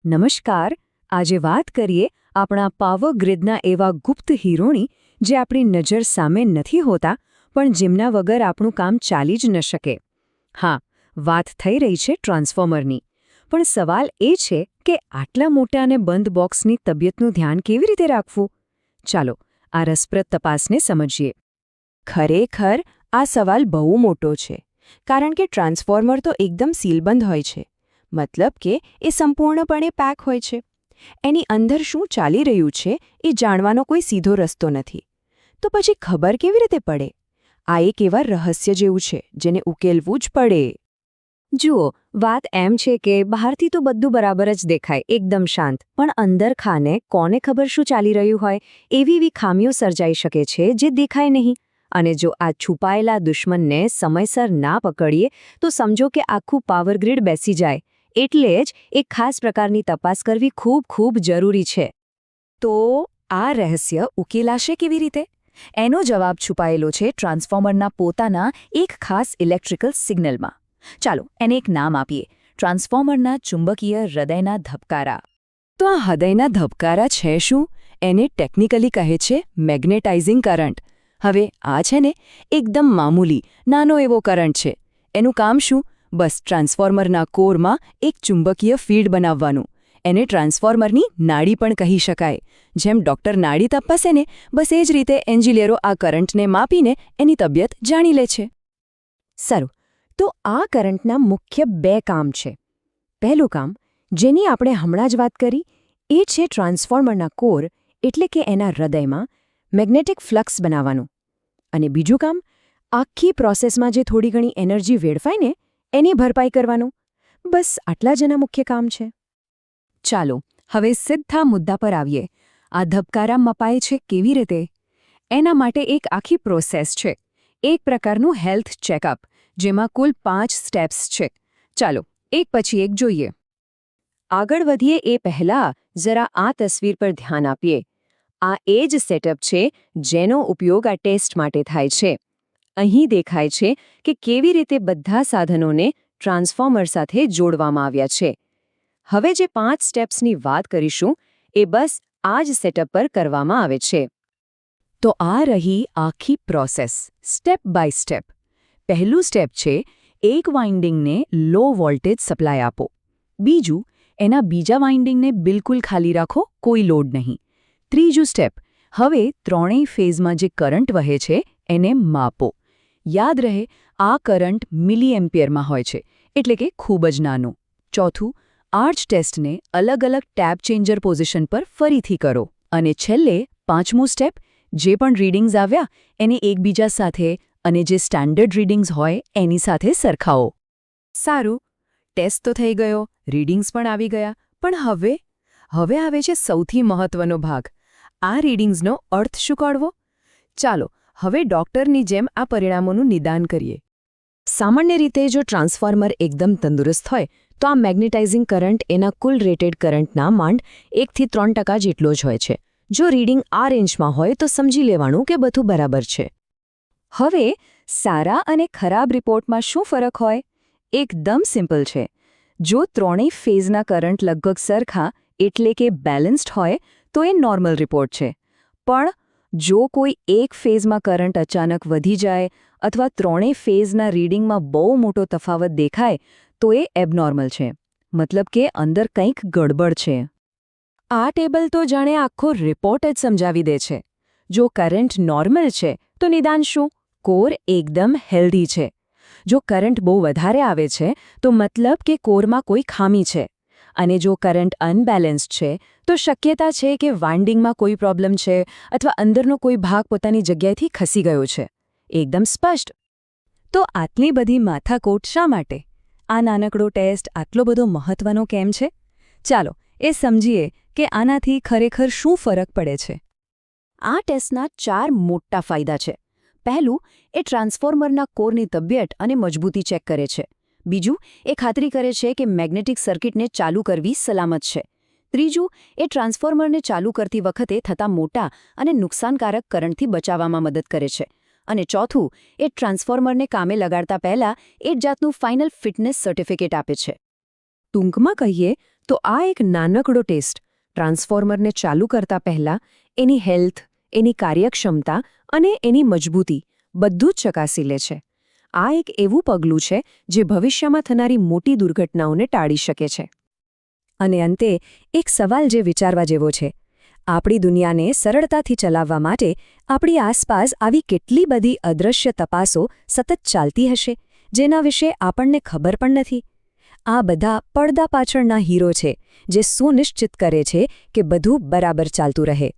નમસ્કાર. આજે વાત કરીએ આપણા પાવર ગ્રીડના એવા ગુપ્ત હીરોની જે આપણી નજર સામે નથી હોતા પણ જેમના વગર આપણું કામ ચાલી જ ન શકે. હા, વાત થઈ રહી છે ટ્રાન્સફોર્મરની. પણ સવાલ એ છે કે આટલા મોટા અને બંધ બોક્સની તબિયતનું ધ્યાન કેવી રીતે રાખવું? ચાલો આ રસપ્રદ તપાસને સમજીએ. ખરેખર આ સવાલ બહુ મોટો છે, કારણ કે ટ્રાન્સફોર્મર તો એકદમ સીલબંધ હોય છે. મતલબ કે એ સંપૂર્ણપણે પેક હોય છે. એની અંદર શું ચાલી રહ્યું છે એ જાણવાનો કોઈ સીધો રસ્તો નથી. તો પછી ખબર કેવી રીતે પડે? આ એક એવા રહસ્ય જેવું છે જેને ઉકેલવું જ પડે. જુઓ, વાત એમ છે કે બહારથી તો બધું બરાબર જ દેખાય, એકદમ શાંત, પણ અંદર ખાને કોને ખબર શું ચાલી રહ્યું હોય એવી ખામીઓ સર્જાઈ શકે છે જે દેખાય નહીં. અને જો આ છુપાયેલા દુશ્મનને સમયસર ના પકડીએ તો સમજો કે આખું પાવર ગ્રીડ બેસી જાય. એટલે જ એક ખાસ પ્રકારની તપાસ કરવી ખૂબ ખૂબ જરૂરી છે. તો આ રહસ્ય ઉકેલાશે કેવી રીતે? એનો જવાબ છુપાયેલો છે ટ્રાન્સફોર્મરના પોતાના એક ખાસ ઇલેક્ટ્રિકલ સિગ્નલમાં. ચાલો એને એક નામ આપીએ: ટ્રાન્સફોર્મરના ચુંબકીય હૃદયના ધબકારા. તો આ હૃદયના ધબકારા છે શું? એને ટેકનિકલી કહે છે મેગ્નેટાઇઝિંગ કરંટ. હવે આ છે ને એકદમ મામૂલી નાનો એવો કરંટ છે. એનું કામ શું? બસ ટ્રાન્સફોર્મરના કોરમાં એક ચુંબકીય ફીલ્ડ બનાવવાનું. એને ટ્રાન્સફોર્મરની નાડી પણ કહી શકાય. જેમ ડૉક્ટર નાડી તપાસે ને, બસ એ જ રીતે એન્જિનિયરો આ કરંટને માપીને એની તબિયત જાણી લે છે. સારું, તો આ કરંટના મુખ્ય બે કામ છે. પહેલું કામ, જેની આપણે હમણાં જ વાત કરી, એ છે ટ્રાન્સફોર્મરના કોર એટલે કે એના હૃદયમાં મેગ્નેટિક ફ્લક્સ બનાવવાનું. અને બીજું કામ, આખી પ્રોસેસમાં જે થોડી ઘણી એનર્જી વેડફાય ને એની ભરપાઈ કરવાનું. બસ આટલા જ એના મુખ્ય કામ છે. ચાલો હવે સીધા મુદ્દા પર આવીએ. આ ધબકારા મપાય છે કેવી રીતે? એના માટે એક આખી પ્રોસેસ છે, એક પ્રકારનું હેલ્થ ચેકઅપ, જેમાં કુલ 5 સ્ટેપ્સ છે. ચાલો એક પછી એક જોઈએ. આગળ વધીએ એ પહેલાં જરા આ તસવીર પર ધ્યાન આપીએ. આ એ જ સેટઅપ છે જેનો ઉપયોગ આ ટેસ્ટ માટે થાય છે. અહીં દેખાય છે કે કેવી રીતે બધા સાધનોને ટ્રાન્સફોર્મર સાથે જોડવામાં આવ્યા છે. હવે જે 5 સ્ટેપ્સની વાત કરીશું એ બસ આ જ સેટઅપ પર કરવામાં આવે છે. તો આ રહી આખી પ્રોસેસ, સ્ટેપ બાય સ્ટેપ. પહેલું સ્ટેપ છે એક વાઇન્ડિંગને લો વોલ્ટેજ સપ્લાય આપો. બીજું, એના બીજા વાઇન્ડિંગને બિલકુલ ખાલી રાખો, કોઈ લોડ નહીં. ત્રીજું સ્ટેપ, હવે ત્રણેય ફેઝમાં જે કરંટ વહે છે એને માપો. યાદ રહે, આ કરંટ મિલીએમ્પિયરમાં હોય છે, એટલે કે ખૂબ જ નાનું. ચોથું, આર્ચ ટેસ્ટને અલગ અલગ ટેપ ચેન્જર પોઝિશન પર ફરીથી કરો. અને છેલ્લે પાંચમું સ્ટેપ, જે પણ રીડિંગ્સ આવ્યા એને એકબીજા સાથે અને જે સ્ટાન્ડર્ડ રીડિંગ્સ હોય એની સાથે સરખાવો. સારું, ટેસ્ટ તો થઈ ગયો, રીડિંગ્સ પણ આવી ગયા, પણ હવે આવે છે સૌથી મહત્વનો ભાગ: આ રીડિંગ્સનો અર્થ શું કાઢવો? ચાલો હવે ડૉક્ટરની જેમ આ પરિણામોનું નિદાન કરીએ. સામાન્ય રીતે જો ટ્રાન્સફોર્મર એકદમ તંદુરસ્ત હોય તો આ મેગ્નેટાઇઝિંગ કરંટ એના કુલ રેટેડ કરંટના માંડ 1 થી 3% જેટલો જ હોય છે. જો રીડિંગ આ રેન્જમાં હોય તો સમજી લેવાનું કે બધું બરાબર છે. હવે સારા અને ખરાબ રિપોર્ટમાં શું ફરક હોય? એકદમ સિમ્પલ છે. જો ત્રણેય ફેઝના કરંટ લગભગ સરખા એટલે કે બેલેન્સ્ડ હોય તો એ નોર્મલ રિપોર્ટ છે. પણ જો કોઈ એક ફેઝમાં કરંટ અચાનક વધી જાય અથવા ત્રણેય ફેઝના રીડિંગમાં બહુ મોટો તફાવત દેખાય તો એ એબનોર્મલ છે. મતલબ કે અંદર કંઈક ગડબડ છે. આ ટેબલ તો જાણે આખો રિપોર્ટ જ સમજાવી દે છે. જો કરંટ નોર્મલ છે તો નિદાન શું? કોર એકદમ હેલ્ધી છે. જો કરંટ બહુ વધારે આવે છે તો મતલબ કે કોરમાં કોઈ ખામી છે. અને જો કરંટ અનબેલેન્સ્ડ છે તો શક્યતા છે કે વાઇન્ડિંગમાં કોઈ પ્રોબ્લેમ છે અથવા અંદરનો કોઈ ભાગ પોતાની જગ્યાએથી ખસી ગયો છે. એકદમ સ્પષ્ટ. તો આટલી બધી માથાકૂટ શા માટે? આ નાનકડો ટેસ્ટ આટલો બધો મહત્વનો કેમ છે? ચાલો એ સમજીએ કે આનાથી ખરેખર શું ફરક પડે છે. આ ટેસ્ટના 4 મોટા ફાયદા છે. પહેલું, એ ટ્રાન્સફોર્મરના કોરની તબિયત અને મજબૂતી ચેક કરે છે. બીજું, એ ખાતરી કરે છે કે મેગ્નેટિક સર્કિટને ચાલુ કરવી સલામત છે. ત્રીજું, એ ટ્રાન્સફોર્મરને ચાલુ કરતી વખતે થતા મોટા અને નુકસાનકારક કરંટથી બચાવવામાં મદદ કરે છે. અને ચોથું, એ ટ્રાન્સફોર્મરને કામે લગાડતા પહેલા એક જાતનું ફાઇનલ ફિટનેસ સર્ટિફિકેટ આપે છે. ટૂંકમાં કહીએ તો આ એક નાનકડો ટેસ્ટ ટ્રાન્સફોર્મરને ચાલુ કરતા પહેલાં એની હેલ્થ, એની કાર્યક્ષમતા અને એની મજબૂતી બધું જ ચકાસી લે છે. આ એક એવું પગલું છે જે ભવિષ્યમાં થનારી મોટી દુર્ઘટનાઓને ટાળી શકે છે. અને અંતે એક સવાલ જે વિચારવા જેવો છે. આપણી દુનિયાને સરળતાથી ચલાવવા માટે આપણી આસપાસ આવી કેટલી બધી અદૃશ્ય તપાસો સતત ચાલતી હશે, જેના વિશે આપણને ખબર પણ નથી. આ બધા પડદા પાછળના હીરો છે, જે સુનિશ્ચિત કરે છે કે બધું બરાબર ચાલતું રહે.